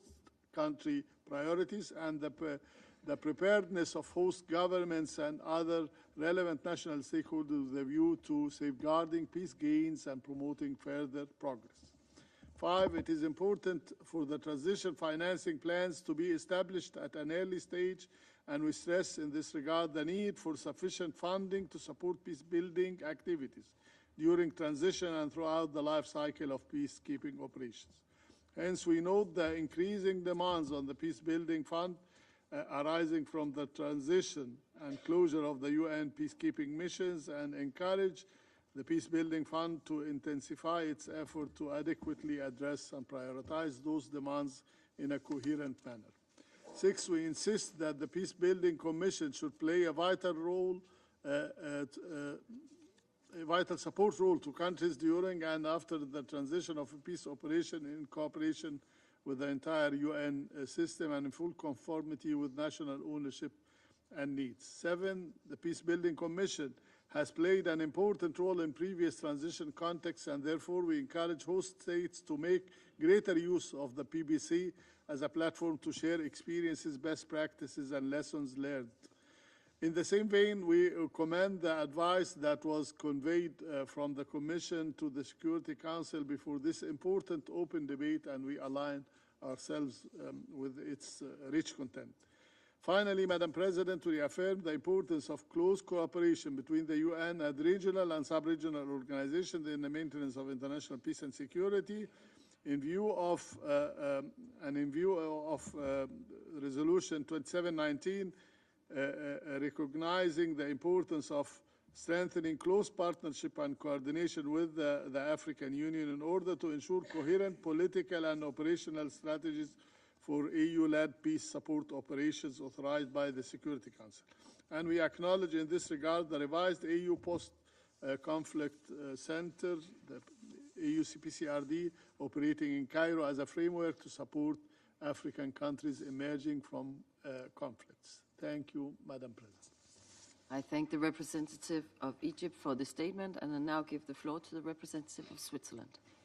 country priorities and the preparedness of host governments and other relevant national stakeholders with a view to safeguarding peace gains and promoting further progress. 5, it is important for the transition financing plans to be established at an early stage, and we stress in this regard the need for sufficient funding to support peace-building activities during transition and throughout the life cycle of peacekeeping operations. Hence, we note the increasing demands on the peace-building fund arising from the transition and closure of the UN peacekeeping missions and encourage the Peacebuilding Fund to intensify its effort to adequately address and prioritize those demands in a coherent manner. 6, we insist that the Peacebuilding Commission should play a vital role, a vital support role to countries during and after the transition of a peace operation in cooperation with the entire UN system and in full conformity with national ownership and needs. 7, the Peacebuilding Commission has played an important role in previous transition contexts, and therefore we encourage host states to make greater use of the PBC as a platform to share experiences, best practices, and lessons learned. In the same vein, we commend the advice that was conveyed from the Commission to the Security Council before this important open debate, and we align ourselves with its rich content. Finally, Madam President, we reaffirm the importance of close cooperation between the UN and regional and sub-regional organizations in the maintenance of international peace and security in view of Resolution 2719, recognizing the importance of strengthening close partnership and coordination with the African Union in order to ensure coherent political and operational strategies for EU-led peace support operations authorized by the Security Council. And we acknowledge in this regard the revised EU post-conflict center, the EU CPCRD, operating in Cairo as a framework to support African countries emerging from conflicts. Thank you, Madam President. I thank the representative of Egypt for the statement, and I now give the floor to the representative of Switzerland.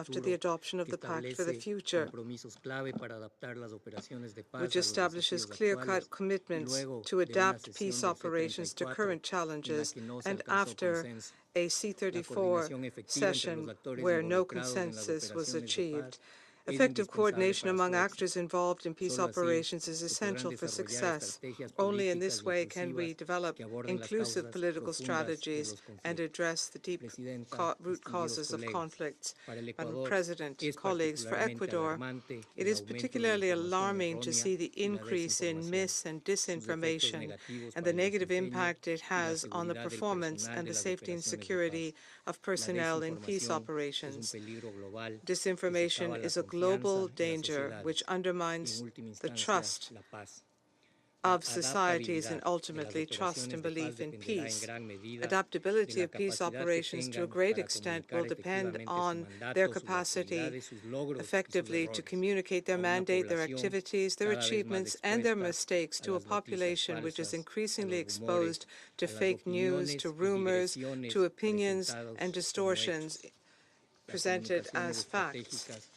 after the adoption of the Pact for the Future, which establishes clear-cut commitments to adapt peace operations to current challenges, and after a C-34 session where no consensus was achieved. Effective coordination among actors involved in peace operations is essential for success. Only in this way can we develop inclusive political strategies and address the deep root causes of conflicts. Madam President, colleagues, for Ecuador, it is particularly alarming to see the increase in mis- and disinformation and the negative impact it has on the performance and the safety and security of personnel in peace operations. Disinformation is a global danger which undermines the trust of societies and ultimately trust and belief in peace. Adaptability of peace operations to a great extent will depend on their capacity effectively to communicate their mandate, their activities, their achievements, and their mistakes to a population which is increasingly exposed to fake news, to rumors, to opinions and distortions presented as facts.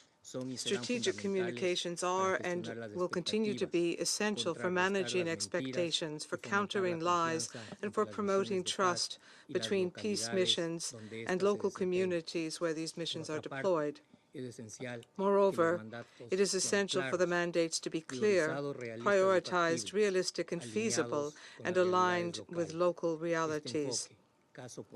Strategic communications are and will continue to be essential for managing expectations, for countering lies, and for promoting trust between peace missions and local communities where these missions are deployed. Moreover, it is essential for the mandates to be clear, prioritized, realistic, and feasible, and aligned with local realities.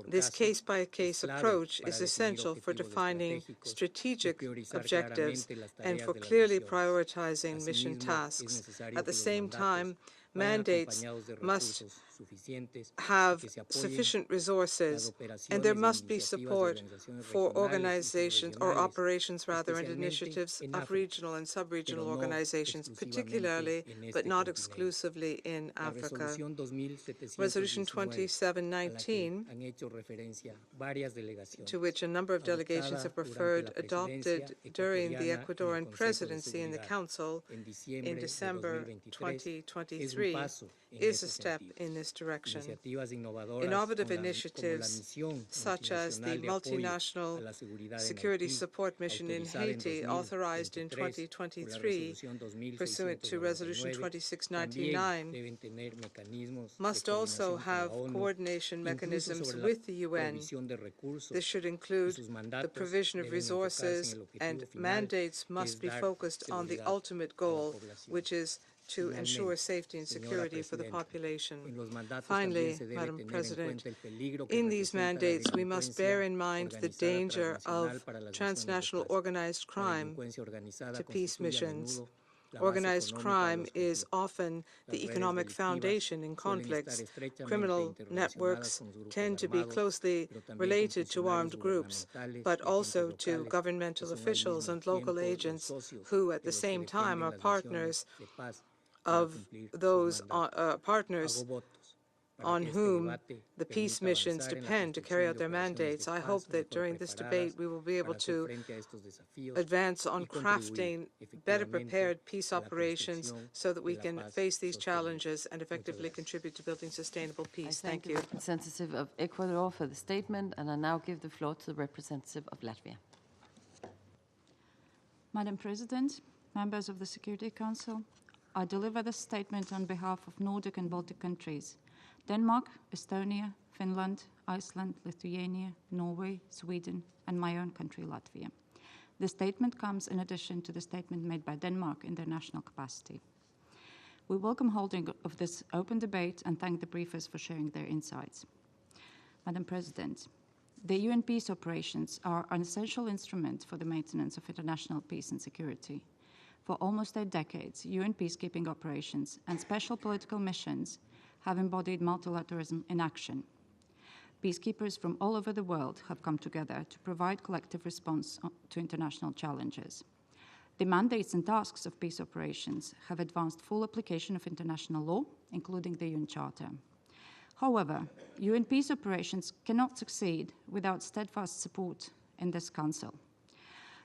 This case-by-case approach is essential for defining strategic objectives and for clearly prioritizing mission tasks. At the same time, mandates must have sufficient resources, and there must be support for organizations or operations rather and initiatives of regional and sub-regional organizations, particularly but not exclusively in Africa. Resolution 2719, to which a number of delegations have referred, adopted during the Ecuadorian presidency in the Council in December 2023, is a step in this direction. Innovative initiatives such as the multinational security support mission in Haiti, authorized in 2023 pursuant to Resolution 2699, must also have coordination mechanisms with the UN. This should include the provision of resources, and mandates must be focused on the ultimate goal, which is to ensure safety and security for the population. Finally, Madam President, in these mandates, we must bear in mind the danger of transnational organized crime to peace missions. Organized crime is often the economic foundation in conflicts. Criminal networks tend to be closely related to armed groups, but also to governmental officials and local agents who, at the same time, are partners of those partners on whom the peace missions depend to carry out their mandates. I hope that during this debate we will be able to advance on crafting better prepared peace operations so that we can face these challenges and effectively contribute to building sustainable peace. Thank you. The representative of Ecuador for the statement, and I now give the floor to the representative of Latvia. Madam President, members of the Security Council, I deliver this statement on behalf of Nordic and Baltic countries, Denmark, Estonia, Finland, Iceland, Lithuania, Norway, Sweden, and my own country, Latvia. The statement comes in addition to the statement made by Denmark in their national capacity. We welcome holding of this open debate and thank the briefers for sharing their insights. Madam President, the UN peace operations are an essential instrument for the maintenance of international peace and security. For almost 8 decades, UN peacekeeping operations and special political missions have embodied multilateralism in action. Peacekeepers from all over the world have come together to provide collective response to international challenges. The mandates and tasks of peace operations have advanced full application of international law, including the UN Charter. However, UN peace operations cannot succeed without steadfast support in this Council.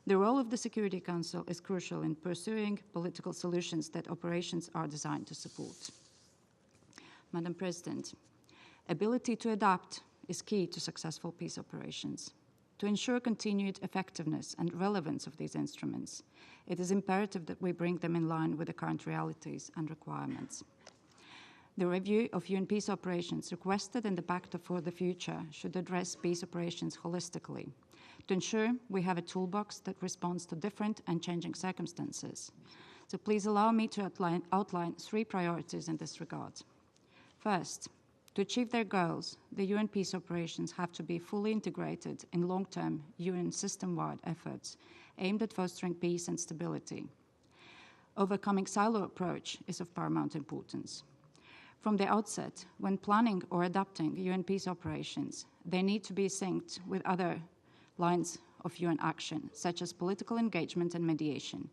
The role of the Security Council is crucial in pursuing political solutions that operations are designed to support. Madam President, ability to adapt is key to successful peace operations. To ensure continued effectiveness and relevance of these instruments, it is imperative that we bring them in line with the current realities and requirements. The review of UN peace operations requested in the Pact for the Future should address peace operations holistically, to ensure we have a toolbox that responds to different and changing circumstances. So please allow me to outline 3 priorities in this regard. First, to achieve their goals, the UN peace operations have to be fully integrated in long-term UN system-wide efforts aimed at fostering peace and stability. Overcoming silo approach is of paramount importance. From the outset, when planning or adapting UN peace operations, they need to be synced with other lines of UN action, such as political engagement and mediation,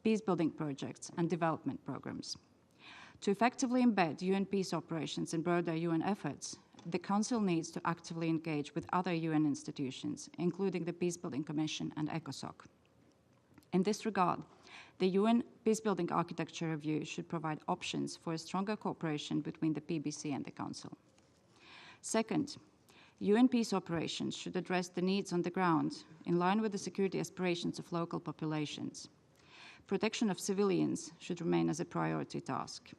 peace-building projects, and development programs. To effectively embed UN peace operations in broader UN efforts, the Council needs to actively engage with other UN institutions, including the Peacebuilding Commission and ECOSOC. In this regard, the UN Peacebuilding Architecture Review should provide options for a stronger cooperation between the PBC and the Council. Second, UN peace operations should address the needs on the ground in line with the security aspirations of local populations. Protection of civilians should remain as a priority task.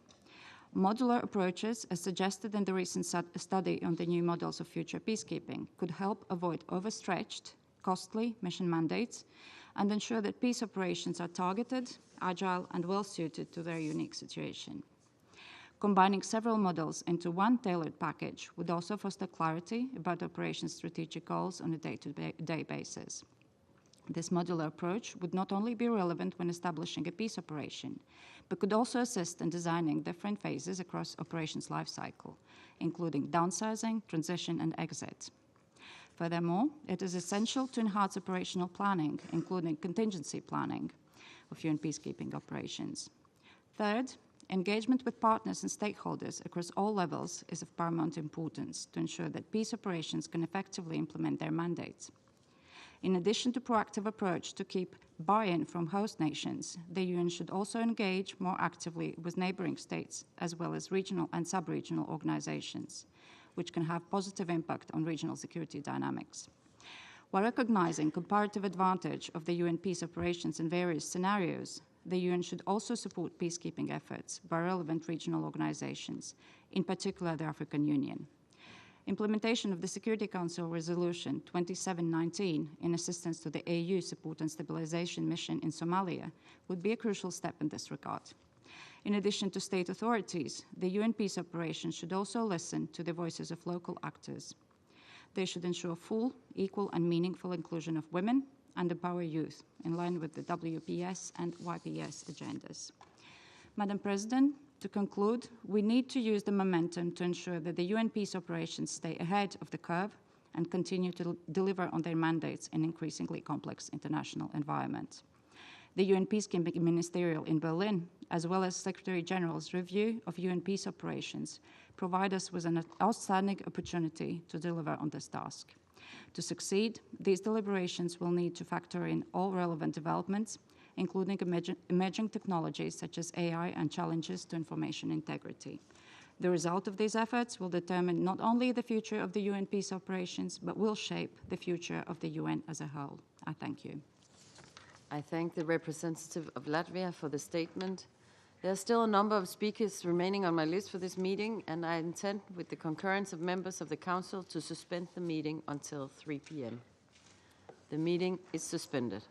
Modular approaches, as suggested in the recent study on the new models of future peacekeeping, could help avoid overstretched, costly mission mandates and ensure that peace operations are targeted, agile, and well-suited to their unique situation. Combining several models into one tailored package would also foster clarity about operations' strategic goals on a day-to-day basis. This modular approach would not only be relevant when establishing a peace operation, but could also assist in designing different phases across operations lifecycle, including downsizing, transition, and exit. Furthermore, it is essential to enhance operational planning, including contingency planning of UN peacekeeping operations. Third, engagement with partners and stakeholders across all levels is of paramount importance to ensure that peace operations can effectively implement their mandates. In addition to proactive approach to keep buy-in from host nations, the UN should also engage more actively with neighboring states, as well as regional and sub-regional organizations, which can have positive impact on regional security dynamics. While recognizing comparative advantage of the UN peace operations in various scenarios, the UN should also support peacekeeping efforts by relevant regional organizations, in particular the African Union. Implementation of the Security Council Resolution 2719 in assistance to the AU Support and Stabilization Mission in Somalia would be a crucial step in this regard. In addition to state authorities, the UN peace operations should also listen to the voices of local actors. They should ensure full, equal, and meaningful inclusion of women and empower youth in line with the WPS and YPS agendas. Madam President, to conclude, we need to use the momentum to ensure that the UN peace operations stay ahead of the curve and continue to deliver on their mandates in increasingly complex international environments. The UN Peacekeeping Ministerial in Berlin, as well as Secretary General's review of UN peace operations, provide us with an outstanding opportunity to deliver on this task. To succeed, these deliberations will need to factor in all relevant developments, including emerging technologies such as AI and challenges to information integrity. The result of these efforts will determine not only the future of the UN peace operations, but will shape the future of the UN as a whole. I thank you. I thank the representative of Latvia for the statement. There are still a number of speakers remaining on my list for this meeting, and I intend, with the concurrence of members of the Council, to suspend the meeting until 3 p.m. The meeting is suspended.